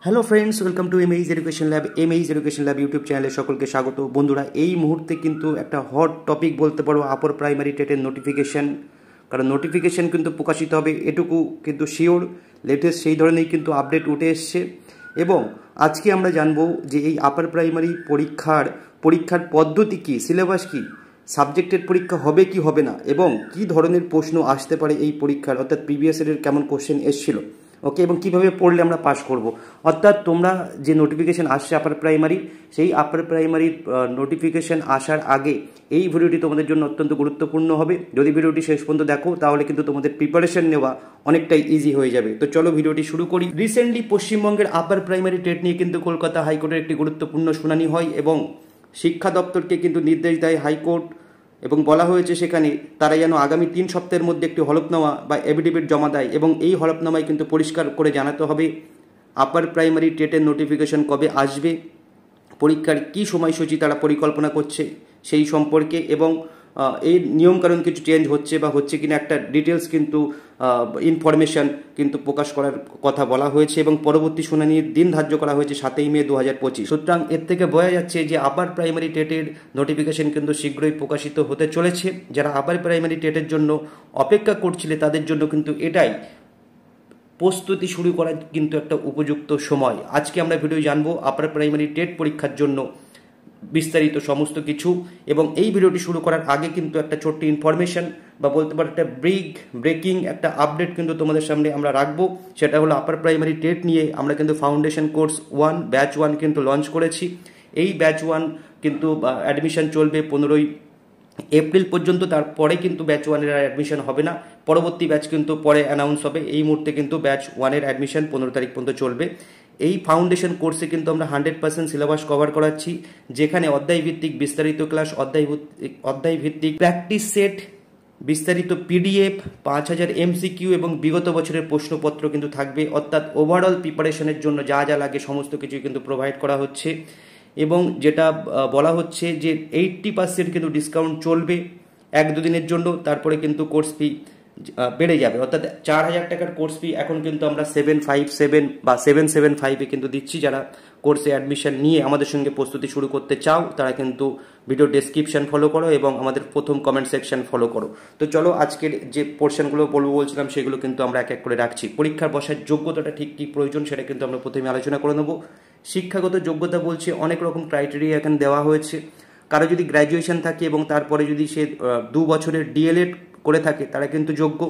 Hello friends, welcome to এমএইজ education lab. এমএইজ education lab YouTube চ্যানেলে সকলকে স্বাগত। বন্ধুরা, এই মুহূর্তে কিন্তু একটা হট টপিক বলতে পারো আপার প্রাইমারি টেটের নোটিফিকেশন। কারণ নোটিফিকেশন কিন্তু প্রকাশিত হবে, এটুকু কিন্তু শিওর। লেটেস্ট সেই ধরনেরই কিন্তু আপডেট উঠে এসছে। এবং আজকে আমরা জানবো যে এই আপার প্রাইমারি পরীক্ষার পদ্ধতি কী, সিলেবাস কী, সাবজেক্টের পরীক্ষা হবে কি হবে না, এবং কি ধরনের প্রশ্ন আসতে পারে এই পরীক্ষার, অর্থাৎ প্রিভিয়াস ইয়ারের কেমন কোশ্চেন এসেছিল, ওকে, এবং কীভাবে পড়লে আমরা পাস করব। অর্থাৎ তোমরা যে নোটিফিকেশান আসছে আপার প্রাইমারি, সেই আপার প্রাইমারির নোটিফিকেশান আসার আগে এই ভিডিওটি তোমাদের জন্য অত্যন্ত গুরুত্বপূর্ণ হবে। যদি ভিডিওটি শেষ পর্যন্ত দেখো তাহলে কিন্তু তোমাদের প্রিপারেশন নেওয়া অনেকটাই ইজি হয়ে যাবে। তো চলো ভিডিওটি শুরু করি। রিসেন্টলি পশ্চিমবঙ্গের আপার প্রাইমারি টেট নিয়ে কিন্তু কলকাতা হাইকোর্টের একটি গুরুত্বপূর্ণ শুনানি হয় এবং শিক্ষা দপ্তরকে কিন্তু নির্দেশ দেয় হাইকোর্ট, এবং বলা হয়েছে সেখানে তারা যেন আগামী 3 সপ্তাহের মধ্যে একটি হলফনামা বা এফিডেভিট জমা দেয়, এবং এই হলফনামায় কিন্তু পরিষ্কার করে জানাতে হবে আপার প্রাইমারি টেটের নোটিফিকেশন কবে আসবে, পরীক্ষার কী সময়সূচি তারা পরিকল্পনা করছে সেই সম্পর্কে, এবং এই নিয়মকানুন কিছু চেঞ্জ হচ্ছে বা হচ্ছে কিনা একটা ডিটেলস কিন্তু ইনফরমেশন কিন্তু প্রকাশ করার কথা বলা হয়েছে, এবং পরবর্তী শুনানির দিন ধার্য করা হয়েছে 7 মে 2025। সুতরাং এর থেকে বোঝা যাচ্ছে যে আপার প্রাইমারি টেটের নোটিফিকেশন কিন্তু শীঘ্রই প্রকাশিত হতে চলেছে। যারা আপার প্রাইমারি টেটের জন্য অপেক্ষা করছিলে তাদের জন্য কিন্তু এটাই প্রস্তুতি শুরু করার কিন্তু একটা উপযুক্ত সময়। আজকে আমরা ভিডিও জানবো আপার প্রাইমারি টেট পরীক্ষার জন্য বিস্তারিত সমস্ত কিছু, এবং এই ভিডিওটি শুরু করার আগে কিন্তু একটা ছোট্ট ইনফরমেশন বা বলতে পারো একটা ব্রেকিং একটা আপডেট কিন্তু তোমাদের সামনে আমরা রাখবো। সেটা হলো আপার প্রাইমারি টেট নিয়ে আমরা কিন্তু ফাউন্ডেশন কোর্স 1 ব্যাচ 1 কিন্তু লঞ্চ করেছি। এই ব্যাচ 1 কিন্তু অ্যাডমিশন চলবে 15 এপ্রিল পর্যন্ত। তারপরে কিন্তু ব্যাচ 1-এর অ্যাডমিশন হবে না, পরবর্তী ব্যাচ কিন্তু পরে অ্যানাউন্স হবে। এই মুহূর্তে কিন্তু ব্যাচ 1-এর অ্যাডমিশন 15 তারিখ পর্যন্ত চলবে। এই ফাউন্ডেশন কোর্সে কিন্তু আমরা 100% সিলেবাস কভার করাচ্ছি, যেখানে অধ্যায়ভিত্তিক বিস্তারিত ক্লাস, অধ্যায়ভিত্তিক প্র্যাকটিস সেট, বিস্তারিত পিডিএফ, 5000 এমসিকিউ এবং বিগত বছরের প্রশ্নপত্র কিন্তু থাকবে। অর্থাৎ ওভারঅল প্রিপারেশনের জন্য যা যা লাগে সমস্ত কিছু কিন্তু প্রোভাইড করা হচ্ছে, এবং যেটা বলা হচ্ছে যে 80% কিন্তু ডিসকাউন্ট চলবে 1-2 দিনের জন্য। তারপরে কিন্তু কোর্স ফি বেড়ে যাবে, অর্থাৎ 4000 টাকার কোর্স ফি এখন কিন্তু আমরা 757 বা 775-এ কিন্তু দিচ্ছি। যারা কোর্সে অ্যাডমিশন নিয়ে আমাদের সঙ্গে প্রস্তুতি শুরু করতে চাও তারা কিন্তু ভিডিও ডেসক্রিপশন ফলো করো এবং আমাদের প্রথম কমেন্ট সেকশন ফলো করো। তো চলো আজকের যে পোর্শনগুলো বলছিলাম সেগুলো কিন্তু আমরা এক এক করে রাখছি। পরীক্ষার বসার যোগ্যতাটা ঠিক কী প্রয়োজন সেটা কিন্তু আমরা প্রথমে আলোচনা করে নেব। শিক্ষাগত যোগ্যতা বলছে অনেক রকম ক্রাইটেরিয়া এখানে দেওয়া হয়েছে। কারো যদি গ্র্যাজুয়েশন থাকে এবং তারপরে যদি সে 2 বছরের ডিএলএড করে থাকে তারা কিন্তু যোগ্য।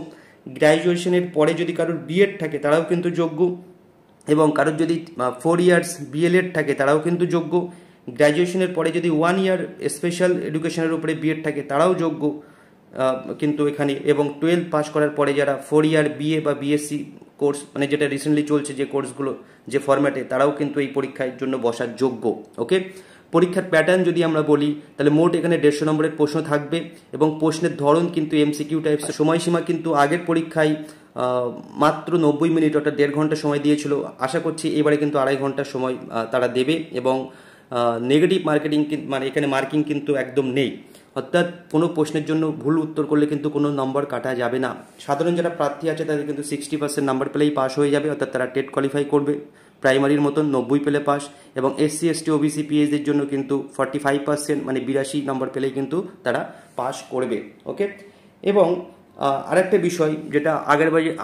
গ্র্যাজুয়েশনের পরে যদি কারোর বিএড থাকে তারাও কিন্তু যোগ্য, এবং কারোর যদি 4 ইয়ার্স বিএলএড থাকে তারাও কিন্তু যোগ্য। গ্র্যাজুয়েশনের পরে যদি 1 ইয়ার স্পেশাল এডুকেশনের উপরে বিএড থাকে তারাও যোগ্য কিন্তু এখানে, এবং 12 পাস করার পরে যারা 4 ইয়ার বিএ বা বিএসসি কোর্স, মানে যেটা রিসেন্টলি চলছে যে কোর্সগুলো যে ফরম্যাটে, তারাও কিন্তু এই পরীক্ষার জন্য বসার যোগ্য। ওকে, পরীক্ষার প্যাটার্ন যদি আমরা বলি তাহলে মোট এখানে 150 নম্বরের প্রশ্ন থাকবে, এবং প্রশ্নের ধরন কিন্তু এমসিকিউ টাইপস। সময়সীমা কিন্তু আগের পরীক্ষায় মাত্র 90 মিনিট, অর্থাৎ 1.5 ঘন্টা সময় দিয়েছিল। আশা করছি এবারে কিন্তু 2.5 ঘন্টার সময় তারা দেবে, এবং নেগেটিভ মানে এখানে মার্কিং কিন্তু একদম নেই, অর্থাৎ কোনো প্রশ্নের জন্য ভুল উত্তর করলে কিন্তু কোনো নম্বর কাটা যাবে না। সাধারণ যারা প্রার্থী আছে তাদের কিন্তু 60% নাম্বার পেলেই পাস হয়ে যাবে, অর্থাৎ তারা টেট কোয়ালিফাই করবে প্রাইমারির মতন 90 পেলে পাস, এবং এসসি এসটি ওবিসি পিএইচডির জন্য কিন্তু 45% মানে 82 নম্বর পেলেই কিন্তু তারা পাস করবে। ওকে, এবং আরেকটা বিষয় যেটা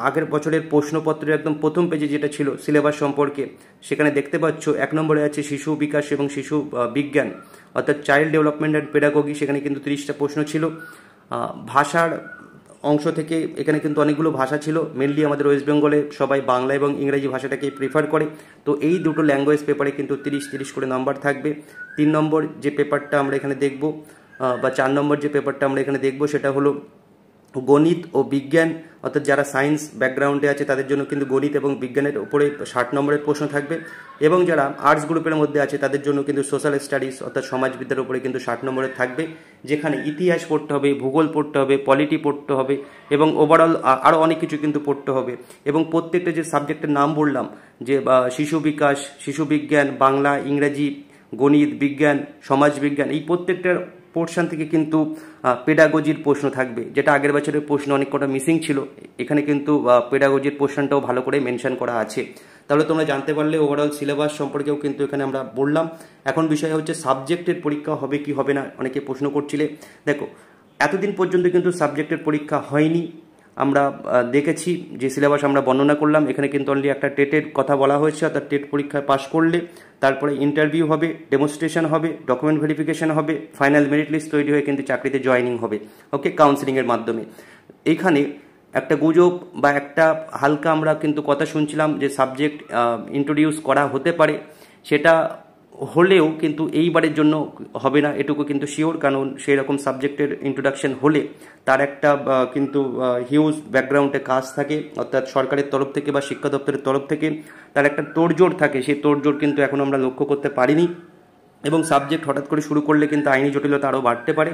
আগের বছরের প্রশ্নপত্রের একদম প্রথম পেজে যেটা ছিল সিলেবাস সম্পর্কে, সেখানে দেখতে পাচ্ছ 1 নম্বরে আছে শিশু বিকাশ এবং শিশু বিজ্ঞান, অর্থাৎ চাইল্ড ডেভেলপমেন্ট অ্যান্ড পেডাগোগি। সেখানে কিন্তু 30টা প্রশ্ন ছিল। ভাষার অংশ থেকে এখানে কিন্তু অনেকগুলো ভাষা ছিল। মেনলি আমাদের ওয়েস্ট বেঙ্গলে সবাই বাংলা এবং ইংরেজি ভাষাটাকে প্রিফার করে, তো এই দুটো ল্যাঙ্গুয়েজ পেপারে কিন্তু 30 করে নাম্বার থাকবে। 3 নম্বর যে পেপারটা আমরা এখানে দেখব বা 4 নম্বর যে পেপারটা আমরা এখানে দেখব সেটা হলো গণিত ও বিজ্ঞান, অর্থাৎ যারা সায়েন্স ব্যাকগ্রাউন্ডে আছে তাদের জন্য কিন্তু গণিত এবং বিজ্ঞানের উপরে 60 নম্বরের প্রশ্ন থাকবে, এবং যারা আর্টস গ্রুপের মধ্যে আছে তাদের জন্য কিন্তু সোশ্যাল স্টাডিজ অর্থাৎ সমাজবিদ্যার উপরে কিন্তু 60 নম্বরের থাকবে, যেখানে ইতিহাস পড়তে হবে, ভূগোল পড়তে হবে, পলিটি পড়তে হবে, এবং ওভারঅল আরও অনেক কিছু কিন্তু পড়তে হবে। এবং প্রত্যেকটা যে সাবজেক্টের নাম বললাম, যে শিশু বিকাশ, শিশু বিজ্ঞান, বাংলা, ইংরেজি, গণিত, বিজ্ঞান, সমাজবিজ্ঞান, এই প্রত্যেকটার পোর্শন থেকে কিন্তু পেডাগোজির প্রশ্ন থাকবে, যেটা আগের বছরের প্রশ্ন অনেক কটা মিসিং ছিল। এখানে কিন্তু পেডাগোজির পোর্শনটাও ভালো করে মেনশন করা আছে। তাহলে তোমরা জানতে পারলে ওভারঅল সিলেবাস সম্পর্কেও কিন্তু এখানে আমরা বললাম। এখন বিষয় হচ্ছে সাবজেক্টের পরীক্ষা হবে কি হবে না, অনেকে প্রশ্ন করছিলে। দেখো, এতদিন পর্যন্ত কিন্তু সাবজেক্টের পরীক্ষা হয়নি। আমরা দেখেছি যে সিলেবাস আমরা বর্ণনা করলাম, এখানে কিন্তু অনলি একটা টেটের কথা বলা হয়েছে, অর্থাৎ টেট পরীক্ষায় পাশ করলে তারপরে ইন্টারভিউ হবে, ডেমনস্ট্রেশন হবে, ডকুমেন্ট ভেরিফিকেশন হবে, ফাইনাল মেরিট লিস্ট তৈরি হয়ে কিন্তু চাকরিতে জয়েনিং হবে, ওকে, কাউন্সিলিংয়ের মাধ্যমে। এইখানে একটা গুজব বা একটা হালকা আমরা কিন্তু কথা শুনছিলাম যে সাবজেক্ট ইন্ট্রোডিউস করা হতে পারে, সেটা হলেও কিন্তু এইবারের জন্য হবে না, এটুকু কিন্তু শিওর। কারণ সেই রকম সাবজেক্টের ইন্ট্রোডাকশন হলে তার একটা কিন্তু হিউজ ব্যাকগ্রাউন্ডে কাজ থাকে, অর্থাৎ সরকারের তরফ থেকে বা শিক্ষা দপ্তরের তরফ থেকে তার একটা তোড়জোড় থাকে। সেই তোড়জোড় কিন্তু এখন আমরা লক্ষ্য করতে পারিনি, এবং সাবজেক্ট হঠাৎ করে শুরু করলে কিন্তু আইনি জটিলতা আরও বাড়তে পারে।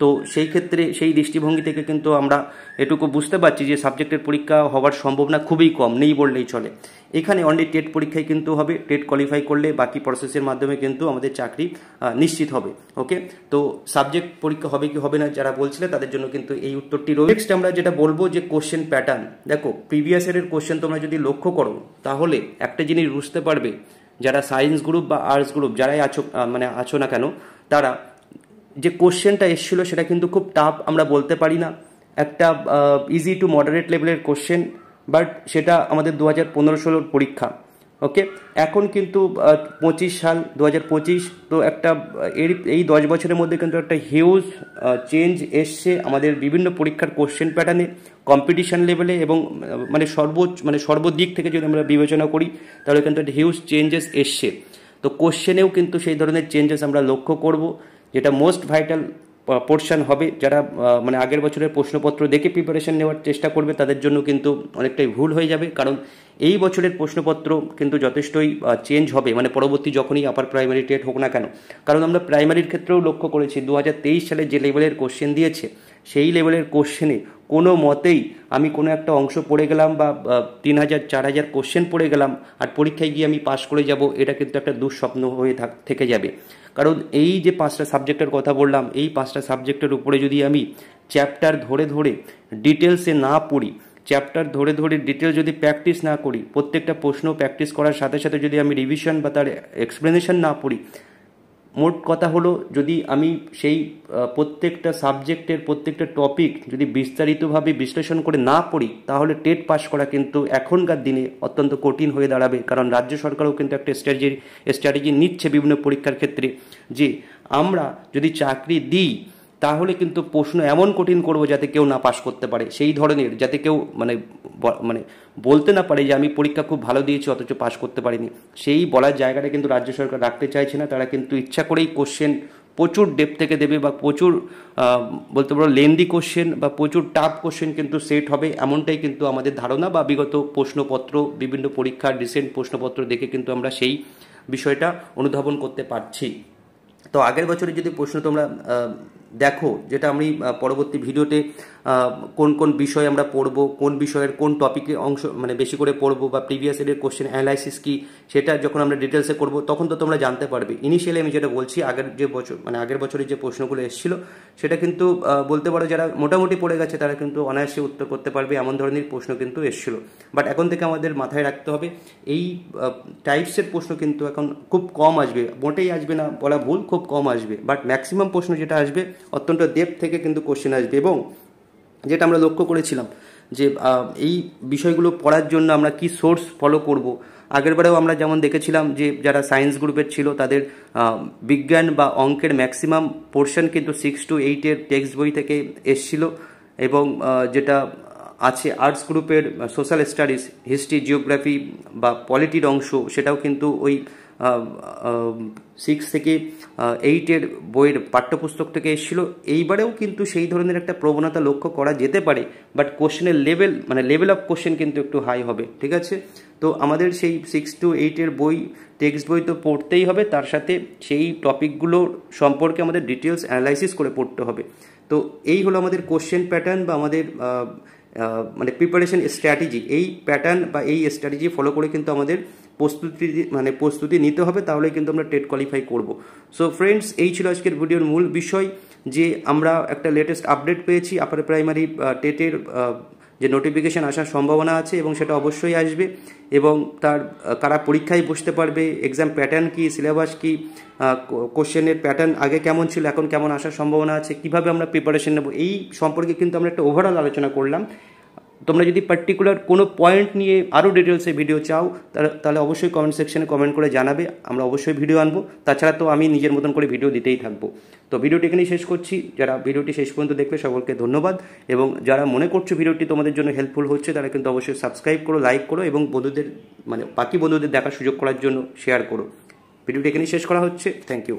তো সেই ক্ষেত্রে সেই দৃষ্টিভঙ্গি থেকে কিন্তু আমরা এটুকু বুঝতে পারছি যে সাবজেক্টের পরীক্ষা হওয়ার সম্ভাবনা খুবই কম, নেই বললেই চলে। এখানে অনলি টেট পরীক্ষায় কিন্তু হবে, টেট কোয়ালিফাই করলে বাকি প্রসেসের মাধ্যমে কিন্তু আমাদের চাকরি নিশ্চিত হবে, ওকে। তো সাবজেক্ট পরীক্ষা হবে কি হবে না যারা বলছিলে তাদের জন্য কিন্তু এই উত্তরটি রয়েছে। নেক্সট আমরা যেটা বলবো যে কোশ্চেন প্যাটার্ন। দেখো, প্রিভিয়াস ইয়ারের কোশ্চেন তোমরা যদি লক্ষ্য করো তাহলে একটা জিনিস বুঝতে পারবে, যারা সায়েন্স গ্রুপ বা আর্টস গ্রুপ যারাই আছো না কেন, তারা যে কোশ্চেনটা এসেছিলো সেটা কিন্তু খুব টাফ আমরা বলতে পারি না, একটা ইজি টু মডারেট লেভেলের কোশ্চেন, বাট সেটা আমাদের 2015-16 পরীক্ষা, ওকে। এখন কিন্তু 25 সাল 2025, তো একটা এই 10 বছরের মধ্যে কিন্তু একটা হিউজ চেঞ্জ এসছে আমাদের বিভিন্ন পরীক্ষার কোশ্চেন প্যাটার্নে, কম্পিটিশন লেভেলে, এবং সর্বদিক থেকে যদি আমরা বিবেচনা করি তাহলে কিন্তু একটা হিউজ চেঞ্জেস এসছে। তো কোশ্চেনেও কিন্তু সেই ধরনের চেঞ্জেস আমরা লক্ষ্য করব, যেটা মোস্ট ভাইটাল পোর্শন হবে। যারা আগের বছরের প্রশ্নপত্র দেখে প্রিপারেশন নেওয়ার চেষ্টা করবে তাদের জন্য কিন্তু অনেকটাই ভুল হয়ে যাবে, কারণ এই বছরের প্রশ্নপত্র কিন্তু যথেষ্টই চেঞ্জ হবে, পরবর্তী যখনই আপার প্রাইমারি টেট হোক না কেন। কারণ আমরা প্রাইমারির ক্ষেত্রেও লক্ষ্য করেছি 2023 সালে যে লেভেলের কোশ্চেন দিয়েছে সেই লেভেলের কোশ্চেনে কোনো মতেই আমি কোনো একটা অংশ পড়ে গেলাম বা 3000-4000 কোশ্চেন পড়ে গেলাম আর পরীক্ষায় গিয়ে আমি পাশ করে যাব, এটা কিন্তু একটা দুঃস্বপ্ন হয়ে থেকে যাবে। কারণ এই যে 5টা সাবজেক্টের কথা বললাম, এই 5টা সাবজেক্টের উপরে যদি আমি চ্যাপ্টার ধরে ধরে ডিটেলসে না পড়ি, চ্যাপ্টার ধরে ধরে ডিটেল যদি প্র্যাকটিস না করি, প্রত্যেকটা প্রশ্ন প্র্যাকটিস করার সাথে সাথে যদি আমি রিভিশন বা তার এক্সপ্লেনেশন না পড়ি, মোট কথা হলো যদি আমি সেই প্রত্যেকটা সাবজেক্টের প্রত্যেকটা টপিক যদি বিস্তারিতভাবে বিশ্লেষণ করে না পড়ি, তাহলে টেট পাস করা কিন্তু এখনকার দিনে অত্যন্ত কঠিন হয়ে দাঁড়াবে। কারণ রাজ্য সরকারও কিন্তু একটা স্ট্র্যাটেজি নিচ্ছে বিভিন্ন পরীক্ষার ক্ষেত্রে, যে আমরা যদি চাকরি দিই তাহলে কিন্তু প্রশ্ন এমন কঠিন করব যাতে কেউ না পাস করতে পারে, সেই ধরনের, যাতে কেউ বলতে না পারে যে আমি পরীক্ষা খুব ভালো দিয়েছি অথচ পাস করতে পারিনি। সেই বলার জায়গাটা কিন্তু রাজ্য সরকার রাখতে চাইছে না। তারা কিন্তু ইচ্ছা করেই কোশ্চেন প্রচুর ডেপথ থেকে দেবে, বা প্রচুর বলতে পারো লেন্দি কোশ্চেন বা প্রচুর টাফ কোশ্চেন কিন্তু সেট হবে, এমনটাই কিন্তু আমাদের ধারণা, বা বিগত প্রশ্নপত্র, বিভিন্ন পরীক্ষার রিসেন্ট প্রশ্নপত্র দেখে কিন্তু আমরা সেই বিষয়টা অনুধাবন করতে পারছি। তো আগের বছরে যদি প্রশ্ন তোমরা দেখো, যেটা আমি পরবর্তী ভিডিওতে কোন কোন বিষয় আমরা পড়বো, কোন বিষয়ের কোন টপিকে অংশ বেশি করে পড়বো, বা প্রিভিয়াস ইয়ারের কোশ্চেন অ্যানালাইসিস কি, সেটা যখন আমরা ডিটেলসে করবো তখন তো তোমরা জানতে পারবে। ইনিশিয়ালি আমি যেটা বলছি, আগের বছরের যে প্রশ্নগুলো এসেছিলো সেটা কিন্তু বলতে পারো যারা মোটামুটি পড়ে গেছে তারা কিন্তু অনায়াসে উত্তর করতে পারবে, এমন ধরনের প্রশ্ন কিন্তু এসেছিলো। বাট এখন থেকে আমাদের মাথায় রাখতে হবে এই টাইপসের প্রশ্ন কিন্তু এখন খুব কম আসবে, মোটেই আসবে না বলা ভুল, খুব কম আসবে। বাট ম্যাক্সিমাম প্রশ্ন যেটা আসবে অত্যন্ত ডেপথ থেকে কিন্তু কোশ্চেন আসবে। এবং যেটা আমরা লক্ষ্য করেছিলাম যে এই বিষয়গুলো পড়ার জন্য আমরা কি সোর্স ফলো করব, আগেরবারেও আমরা যেমন দেখেছিলাম যে যারা সায়েন্স গ্রুপের ছিল তাদের বিজ্ঞান বা অঙ্কের ম্যাক্সিমাম পোর্শন কিন্তু 6 to 8 টেক্সট বই থেকে এসছিল, এবং যেটা আছে আর্টস গ্রুপের সোশ্যাল স্টাডিজ, হিস্ট্রি, জিওগ্রাফি বা পলিটির অংশ, সেটাও কিন্তু ওই 6 থেকে 8 বইয়ের পাঠ্যপুস্তক থেকে এসেছিলো। এইবারেও কিন্তু সেই ধরনের একটা প্রবণতা লক্ষ্য করা যেতে পারে, বাট কোশ্চেনের লেভেল অফ কোশ্চেন কিন্তু একটু হাই হবে, ঠিক আছে। তো আমাদের সেই 6 to 8 বই, টেক্সট বই তো পড়তেই হবে, তার সাথে সেই টপিকগুলো সম্পর্কে আমাদের ডিটেলস অ্যানালাইসিস করে পড়তে হবে। তো এই হলো আমাদের কোশ্চেন প্যাটার্ন বা আমাদের প্রিপারেশন স্ট্র্যাটেজি। এই প্যাটার্ন বা এই স্ট্র্যাটেজি ফলো করে কিন্তু আমাদের প্রস্তুতি নিতে হবে, তাহলে কিন্তু আমরা টেট কোয়ালিফাই করব। সো ফ্রেন্ডস, এই ছিল আজকের ভিডিওর মূল বিষয়, যে আমরা একটা লেটেস্ট আপডেট পেয়েছি আপার প্রাইমারি টেটের যে নোটিফিকেশান আসার সম্ভাবনা আছে এবং সেটা অবশ্যই আসবে, এবং তার কারা পরীক্ষায় বসতে পারবে, এক্সাম প্যাটার্ন কী, সিলেবাস কী, কোশ্চেনের প্যাটার্ন আগে কেমন ছিল এখন কেমন আসার সম্ভাবনা আছে, কীভাবে আমরা প্রিপারেশন নেব, এই সম্পর্কে কিন্তু আমরা একটা ওভারঅল আলোচনা করলাম। তোমরা যদি পার্টিকুলার কোনো পয়েন্ট নিয়ে আরও ডিটেলসে ভিডিও চাও তাহলে অবশ্যই কমেন্ট সেকশনে কমেন্ট করে জানাবে, আমরা অবশ্যই ভিডিও আনবো। তাছাড়া তো আমি নিজের মতন করে ভিডিও দিতেই থাকবো। তো ভিডিওটি এখানেই শেষ করছি। যারা ভিডিওটি শেষ পর্যন্ত দেখলে সকলকে ধন্যবাদ, এবং যারা মনে করছো ভিডিওটি তোমাদের জন্য হেল্পফুল হচ্ছে তারা কিন্তু অবশ্যই সাবস্ক্রাইব করো, লাইক করো, এবং বন্ধুদের বাকি বন্ধুদের দেখার সুযোগ করার জন্য শেয়ার করো। ভিডিওটি এখানেই শেষ করা হচ্ছে। Thank you.